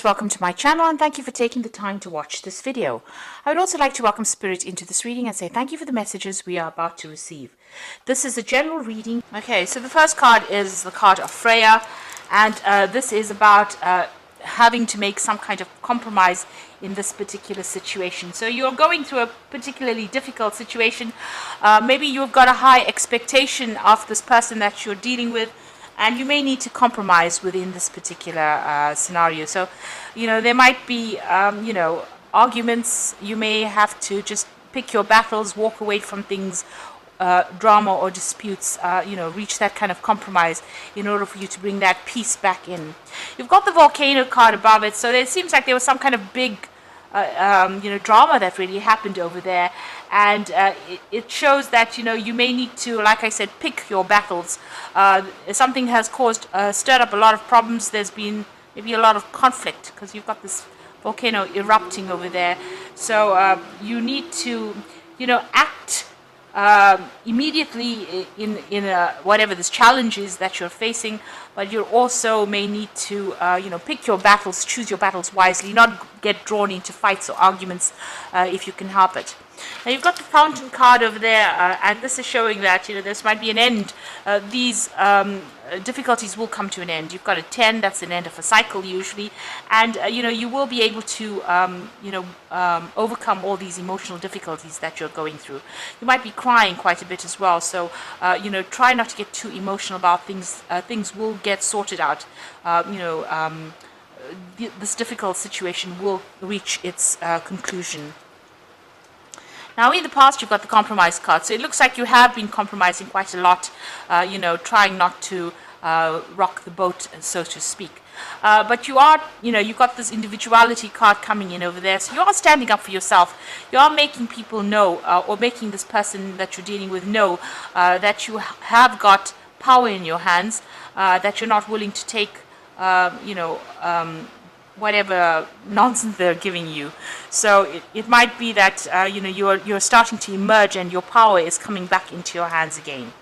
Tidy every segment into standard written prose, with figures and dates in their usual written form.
Welcome to my channel and thank you for taking the time to watch this video. I would also like to welcome Spirit into this reading and say thank you for the messages we are about to receive. This is a general reading. Okay, so the first card is the card of Freya, and this is about having to make some kind of compromise in this particular situation. So you're going through a particularly difficult situation. Maybe you've got a high expectation of this person that you're dealing with, and you may need to compromise within this particular scenario. So, there might be, arguments. You may have to just pick your battles, walk away from things, drama or disputes, reach that kind of compromise in order for you to bring that peace back in. You've got the volcano card above it, so it seems like there was some kind of big drama that really happened over there, and it shows that you may need to, like I said, pick your battles. Something has stirred up a lot of problems. There's been maybe a lot of conflict because you've got this volcano erupting over there. So you need to act immediately in whatever this challenge is that you're facing, but you also may need to pick your battles, choose your battles wisely, not get drawn into fights or arguments if you can help it. Now you've got the fountain card over there, and this is showing that this might be an end. These difficulties will come to an end. You've got a 10, that's an end of a cycle usually, and you will be able to overcome all these emotional difficulties that you're going through. You might be crying quite a bit as well, so try not to get too emotional about things. Things will get sorted out. This difficult situation will reach its conclusion. Now, in the past, you've got the compromise card. So it looks like you have been compromising quite a lot, trying not to rock the boat, so to speak. But you are, you've got this individuality card coming in over there. So you are standing up for yourself. You are making people know, or making this person that you're dealing with know that you have got power in your hands, that you're not willing to take, whatever nonsense they're giving you. So it might be that you're starting to emerge and your power is coming back into your hands again.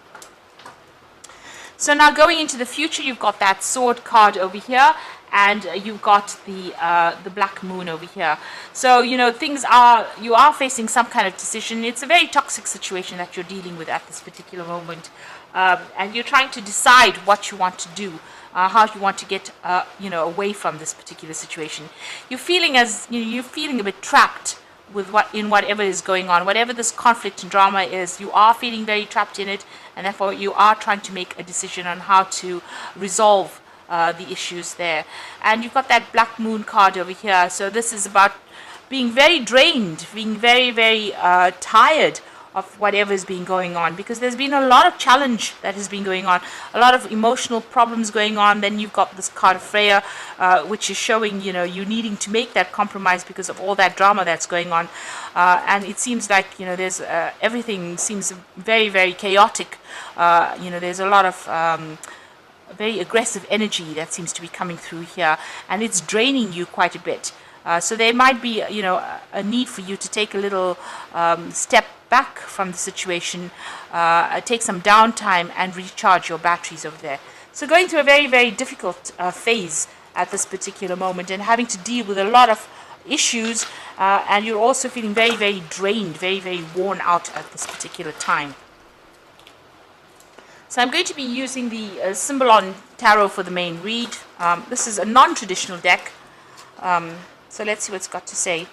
So now going into the future, you've got that sword card over here, and you've got the black moon over here. So you are facing some kind of decision. It's a very toxic situation that you're dealing with at this particular moment, and you're trying to decide what you want to do. How you want to get away from this particular situation. You're feeling a bit trapped with whatever is going on, whatever this conflict and drama is. You are feeling very trapped in it, and therefore you are trying to make a decision on how to resolve the issues there. And you've got that black moon card over here. So this is about being very drained, being very, very tired of whatever is being going on, because there's been a lot of challenge that has been going on, a lot of emotional problems going on. Then you've got this card of Freya, which is showing you needing to make that compromise because of all that drama that's going on, and it seems like there's everything seems very, very chaotic. There's a lot of very aggressive energy that seems to be coming through here, and it's draining you quite a bit. So there might be a need for you to take a little step back from the situation, take some downtime and recharge your batteries over there. So going through a very, very difficult phase at this particular moment, and having to deal with a lot of issues, and you're also feeling very, very drained, very, very worn out at this particular time. So I'm going to be using the Symbol Tarot for the main read. This is a non-traditional deck, so let's see what it's got to say.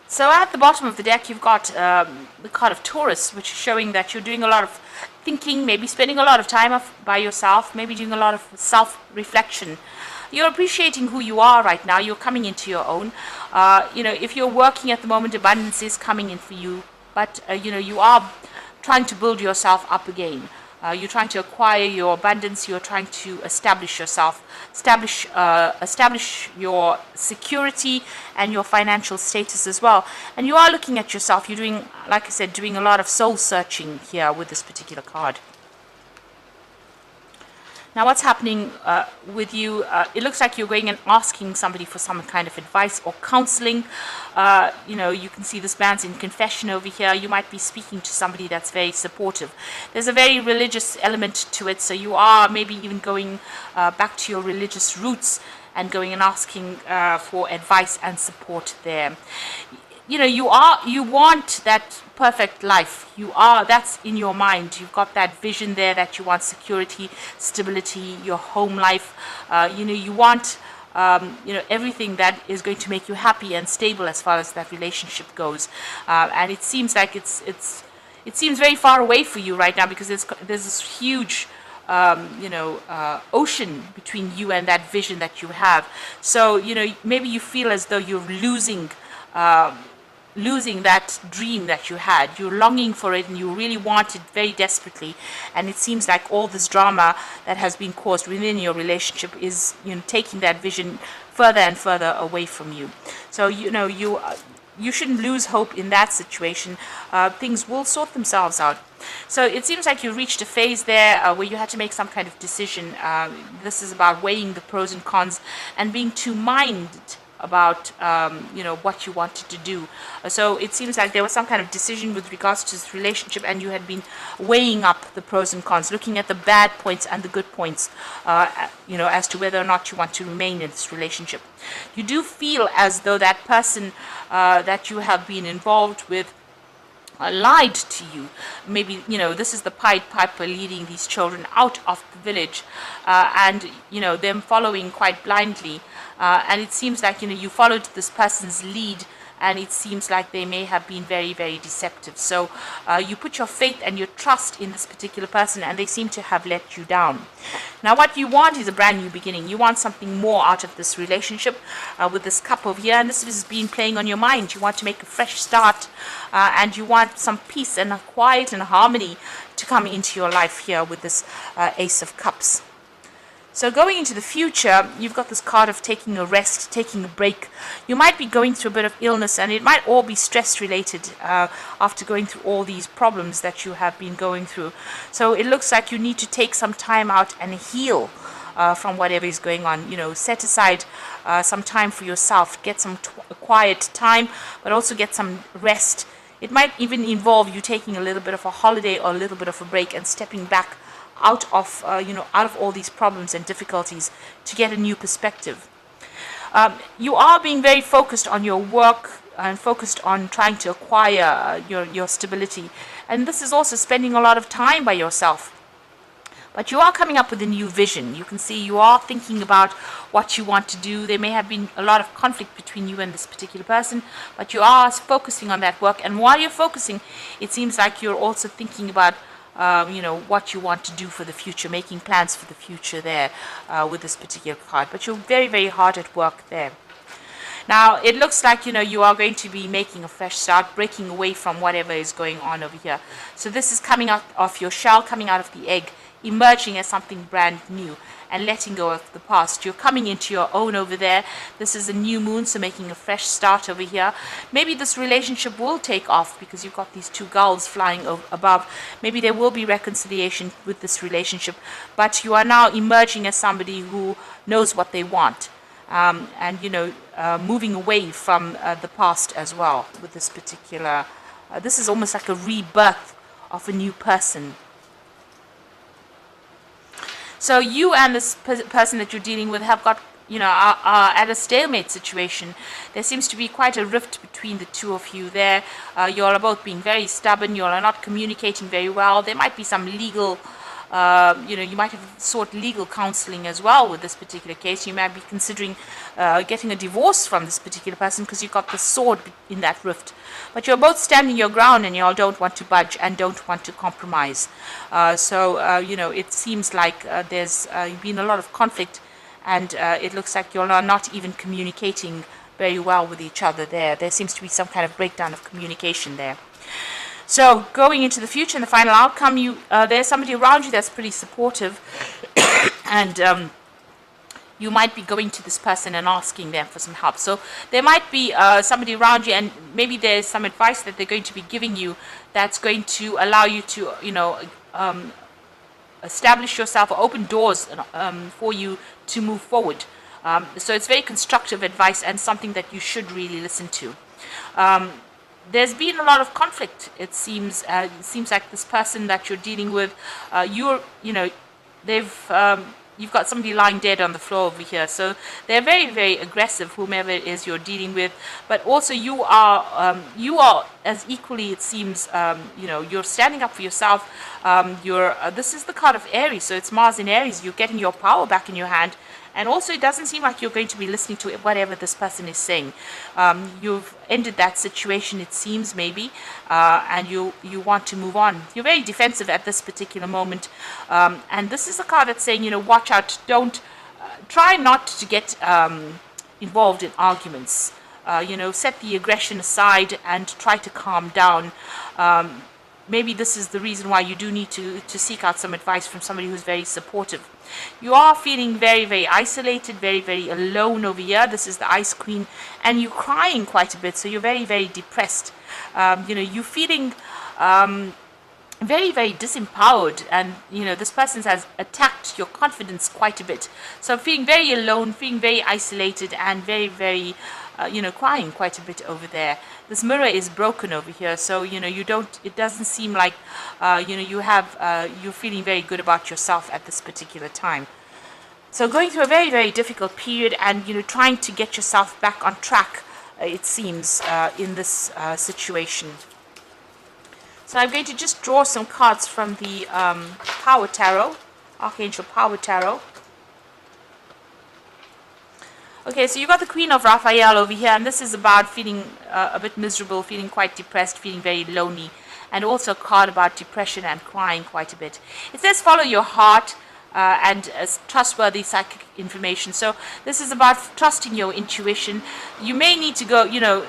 So at the bottom of the deck, you've got the card of Taurus, which is showing that you're doing a lot of thinking, maybe spending a lot of time by yourself, maybe doing a lot of self-reflection. You're appreciating who you are right now. You're coming into your own. If you're working at the moment, abundance is coming in for you, but you are trying to build yourself up again. You're trying to acquire your abundance. You're trying to establish yourself, establish your security and your financial status as well. And you are looking at yourself. You're doing, like I said, doing a lot of soul searching here with this particular card. Now, what's happening with you? It looks like you're going and asking somebody for some kind of advice or counseling. You can see this man's in confession over here. You might be speaking to somebody that's very supportive. There's a very religious element to it, so you are maybe even going back to your religious roots and going and asking for advice and support there. You want that perfect life. That's in your mind. You've got that vision there that you want security, stability, your home life. You want everything that is going to make you happy and stable as far as that relationship goes. And it seems like it seems very far away for you right now, because there's this huge ocean between you and that vision that you have. So maybe you feel as though you're losing that dream that you had. You're longing for it and you really want it very desperately, and it seems like all this drama that has been caused within your relationship is taking that vision further and further away from you. So you shouldn't lose hope in that situation. Things will sort themselves out. So it seems like you reached a phase there where you had to make some kind of decision. This is about weighing the pros and cons and being two-minded about what you wanted to do. So it seems like there was some kind of decision with regards to this relationship, and you had been weighing up the pros and cons, looking at the bad points and the good points, as to whether or not you want to remain in this relationship. You do feel as though that person that you have been involved with lied to you. Maybe this is the Pied Piper leading these children out of the village, and them following quite blindly, and it seems like you followed this person's lead, and it seems like they may have been very, very deceptive. So you put your faith and your trust in this particular person, and they seem to have let you down. Now what you want is a brand new beginning. You want something more out of this relationship with this cup over here, and this has been playing on your mind. You want to make a fresh start, and you want some peace and a quiet and harmony to come into your life here with this Ace of Cups. So going into the future, you've got this card of taking a rest, taking a break. You might be going through a bit of illness, and it might all be stress related after going through all these problems that you have been going through. So it looks like you need to take some time out and heal from whatever is going on. Set aside some time for yourself, get some quiet time, but also get some rest. It might even involve you taking a little bit of a holiday or a little bit of a break and stepping back out of all these problems and difficulties to get a new perspective. You are being very focused on your work and focused on trying to acquire your stability, and this is also spending a lot of time by yourself. But you are coming up with a new vision. You can see you are thinking about what you want to do. There may have been a lot of conflict between you and this particular person, but you are focusing on that work. And while you're focusing, it seems like you're also thinking about what you want to do for the future, making plans for the future there with this particular card. But you're very, very hard at work there. Now, it looks like, you are going to be making a fresh start, breaking away from whatever is going on over here. So this is coming out of your shell, coming out of the egg, emerging as something brand new and letting go of the past. You're coming into your own over there. This is a new moon, so making a fresh start over here. Maybe this relationship will take off because you've got these two gulls flying above. Maybe there will be reconciliation with this relationship, but you are now emerging as somebody who knows what they want. And moving away from the past as well with this particular, this is almost like a rebirth of a new person. So you and this person that you're dealing with have got, are at a stalemate situation. There seems to be quite a rift between the two of you there. You all are both being very stubborn. You all are not communicating very well. There might be some legal, you might have sought legal counseling as well with this particular case. You might be considering getting a divorce from this particular person because you've got the sword in that rift. But you're both standing your ground, and you all don't want to budge and don't want to compromise. It seems like there's been a lot of conflict, and it looks like you're not even communicating very well with each other there. There seems to be some kind of breakdown of communication there. So going into the future and the final outcome, there's somebody around you that's pretty supportive, and you might be going to this person and asking them for some help. So there might be somebody around you, and maybe there's some advice that they're going to be giving you that's going to allow you to, establish yourself or open doors for you to move forward. So it's very constructive advice and something that you should really listen to. There's been a lot of conflict. It seems like this person that you're dealing with, you've got somebody lying dead on the floor over here. So they're very, very aggressive, whomever it is you're dealing with. But also you are as equally, it seems, you're standing up for yourself. This is the card of Aries, so it's Mars in Aries. You're getting your power back in your hand. And also, it doesn't seem like you're going to be listening to whatever this person is saying. You've ended that situation, it seems, maybe, and you want to move on. You're very defensive at this particular moment. And this is a card that's saying, watch out. Don't try not to get involved in arguments. Set the aggression aside and try to calm down. Maybe this is the reason why you do need to seek out some advice from somebody who's very supportive. You are feeling very, very isolated, very, very alone over here. This is the Ice Queen, and you're crying quite a bit, so you're very, very depressed. You're feeling very, very disempowered, and this person has attacked your confidence quite a bit. So feeling very alone, feeling very isolated, and very, very crying quite a bit over there. This mirror is broken over here, so it doesn't seem like you're feeling very good about yourself at this particular time. So going through a very, very difficult period, and trying to get yourself back on track, it seems, in this situation. So I'm going to just draw some cards from the Power Tarot, Archangel Power Tarot. Okay, so you got the Queen of Raphael over here, and this is about feeling a bit miserable, feeling quite depressed, feeling very lonely, and also a card about depression and crying quite a bit. It says follow your heart and trustworthy psychic information. So this is about trusting your intuition. You may need to go,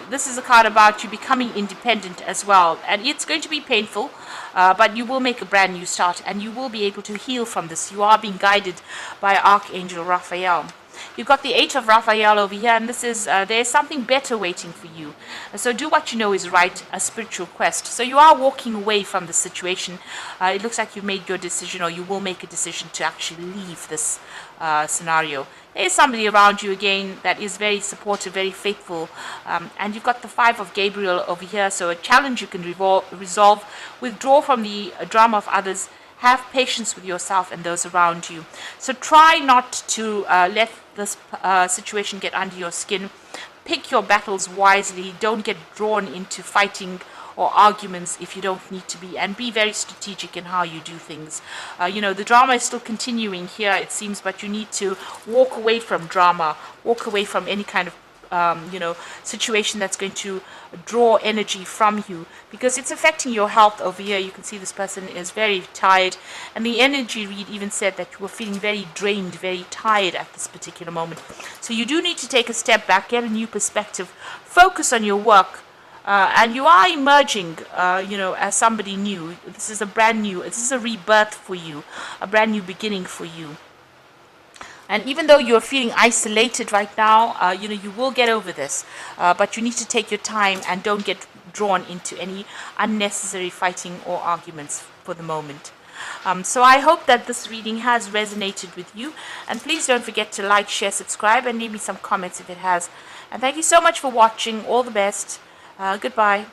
this is a card about you becoming independent as well, and it's going to be painful, but you will make a brand new start, and you will be able to heal from this. You are being guided by Archangel Raphael. You've got the Eight of Raphael over here, and this is there's something better waiting for you. So do what you know is right, a spiritual quest. So you are walking away from the situation. It looks like you've made your decision, or you will make a decision to actually leave this scenario. There is somebody around you again that is very supportive, very faithful, and you've got the Five of Gabriel over here. So a challenge you can resolve, withdraw from the drama of others. Have patience with yourself and those around you. So try not to let this situation get under your skin. Pick your battles wisely. Don't get drawn into fighting or arguments if you don't need to be. And be very strategic in how you do things. The drama is still continuing here, it seems, but you need to walk away from drama. Walk away from any kind of situation that's going to draw energy from you, because it's affecting your health over here. You can see this person is very tired, and the energy read even said that you were feeling very drained, very tired at this particular moment. So you do need to take a step back, get a new perspective, focus on your work, and you are emerging, as somebody new. This is this is a rebirth for you, a brand new beginning for you. And even though you're feeling isolated right now, you will get over this. But you need to take your time and don't get drawn into any unnecessary fighting or arguments for the moment. So I hope that this reading has resonated with you. And please don't forget to like, share, subscribe, and leave me some comments if it has. And thank you so much for watching. All the best. Goodbye.